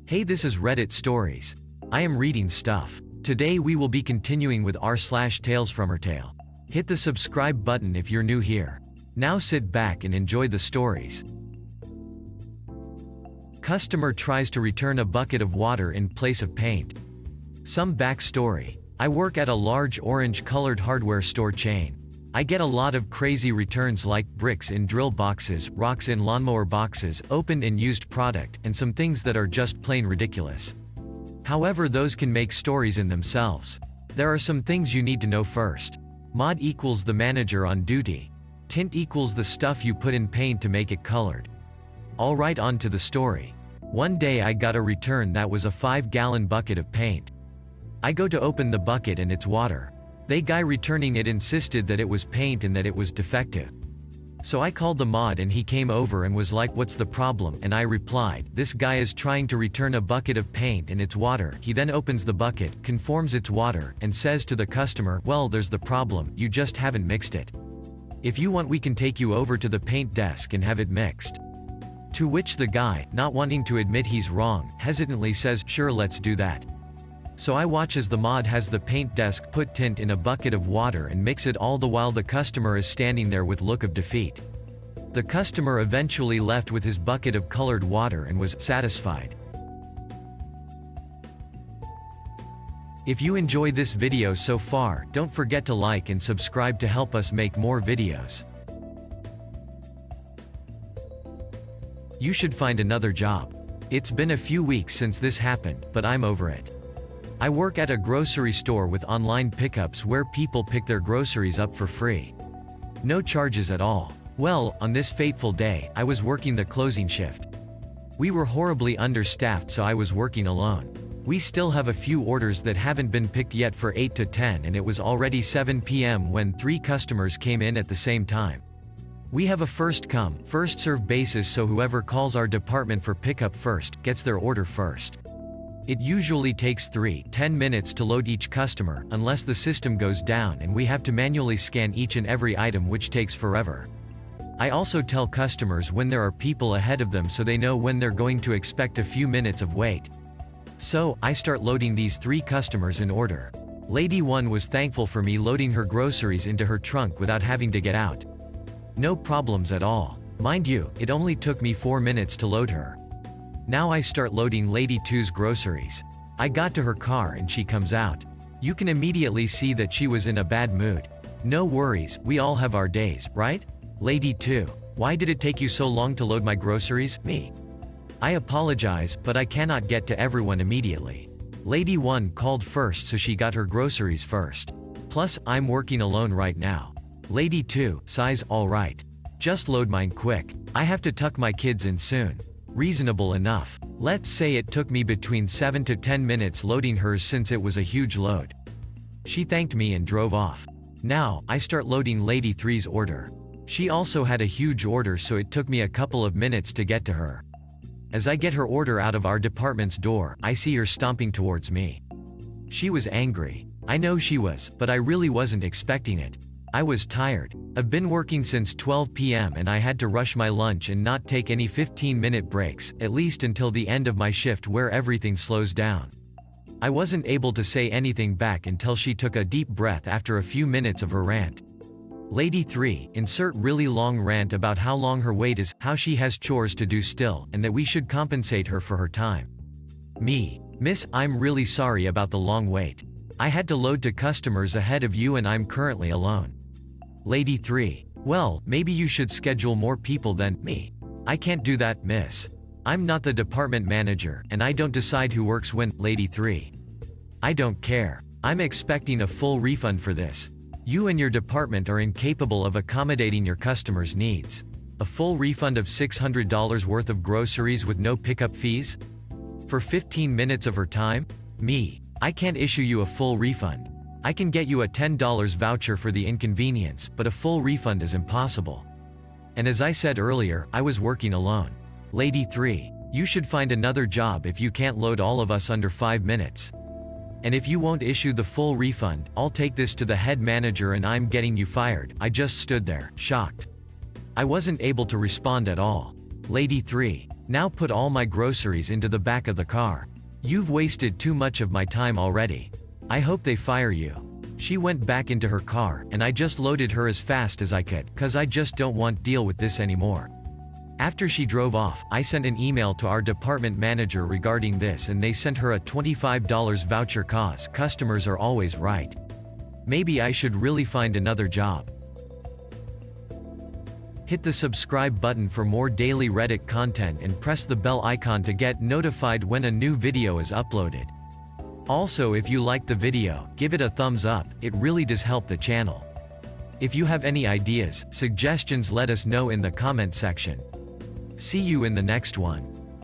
Hey, this is Reddit Stories. I am reading stuff. Today we will be continuing with r/talesfromretail. Hit the subscribe button if you're new here. Now sit back and enjoy the stories. Customer tries to return a bucket of water in place of paint. Some backstory. I work at a large orange-colored hardware store chain. I get a lot of crazy returns like bricks in drill boxes, rocks in lawnmower boxes, opened and used product, and some things that are just plain ridiculous. However, those can make stories in themselves. There are some things you need to know first. Mod equals the manager on duty. Tint equals the stuff you put in paint to make it colored. Alright, on to the story. One day I got a return that was a 5-gallon bucket of paint. I go to open the bucket and it's water. The guy returning it insisted that it was paint and that it was defective. So I called the mod and he came over and was like, "What's the problem?" And I replied, "This guy is trying to return a bucket of paint and it's water." He then opens the bucket, confirms it's water, and says to the customer, "Well, there's the problem, you just haven't mixed it. If you want, we can take you over to the paint desk and have it mixed." To which the guy, not wanting to admit he's wrong, hesitantly says, "Sure, let's do that." So I watch as the mod has the paint desk put tint in a bucket of water and mix it, all the while the customer is standing there with look of defeat. The customer eventually left with his bucket of colored water and was satisfied. If you enjoyed this video so far, don't forget to like and subscribe to help us make more videos. You should find another job. It's been a few weeks since this happened, but I'm over it. I work at a grocery store with online pickups where people pick their groceries up for free. No charges at all. Well, on this fateful day, I was working the closing shift. We were horribly understaffed, so I was working alone. We still have a few orders that haven't been picked yet for 8 to 10, and it was already 7 p.m. when 3 customers came in at the same time. We have a first come, first serve basis, so whoever calls our department for pickup first, gets their order first. It usually takes 3-10 minutes to load each customer, unless the system goes down and we have to manually scan each and every item, which takes forever. I also tell customers when there are people ahead of them so they know when they're going to expect a few minutes of wait. So, I start loading these 3 customers in order. Lady 1 was thankful for me loading her groceries into her trunk without having to get out. No problems at all. Mind you, it only took me 4 minutes to load her. Now I start loading Lady 2's groceries. I got to her car and she comes out. You can immediately see that she was in a bad mood. "No worries, we all have our days, right? Lady 2, why did it take you so long to load my groceries?" Me. I apologize, but I cannot get to everyone immediately. Lady 1 called first, so she got her groceries first. Plus, I'm working alone right now. Lady 2 sighs, "Alright. Just load mine quick. I have to tuck my kids in soon." Reasonable enough. Let's say it took me between 7 to 10 minutes loading hers since it was a huge load. She thanked me and drove off. Now, I start loading Lady 3's order. She also had a huge order, so it took me a couple of minutes to get to her. As I get her order out of our department's door, I see her stomping towards me. She was angry. I know she was, but I really wasn't expecting it. I was tired. I've been working since 12 p.m. and I had to rush my lunch and not take any 15-minute breaks, at least until the end of my shift where everything slows down. I wasn't able to say anything back until she took a deep breath after a few minutes of her rant. Lady 3, insert really long rant about how long her wait is, how she has chores to do still, and that we should compensate her for her time. Me. "Miss, I'm really sorry about the long wait. I had to load to customers ahead of you and I'm currently alone." Lady 3, "Well, maybe you should schedule more people then." Me. "I can't do that, miss. I'm not the department manager, and I don't decide who works when." Lady 3, "I don't care. I'm expecting a full refund for this. You and your department are incapable of accommodating your customers' needs. A full refund of $600 worth of groceries with no pickup fees? For 15 minutes of her time?" Me. "I can't issue you a full refund. I can get you a $10 voucher for the inconvenience, but a full refund is impossible." And as I said earlier, I was working alone. Lady 3, "You should find another job if you can't load all of us under 5 minutes. And if you won't issue the full refund, I'll take this to the head manager and I'm getting you fired." I just stood there, shocked. I wasn't able to respond at all. Lady 3, Now put all my groceries into the back of the car. You've wasted too much of my time already. I hope they fire you. She went back into her car, and I just loaded her as fast as I could, cause I just don't want deal with this anymore. After she drove off, I sent an email to our department manager regarding this, and they sent her a $25 voucher cause customers are always right. Maybe I should really find another job. Hit the subscribe button for more daily Reddit content and press the bell icon to get notified when a new video is uploaded. Also, if you liked the video, give it a thumbs up, it really does help the channel. If you have any ideas, suggestions, let us know in the comment section. See you in the next one.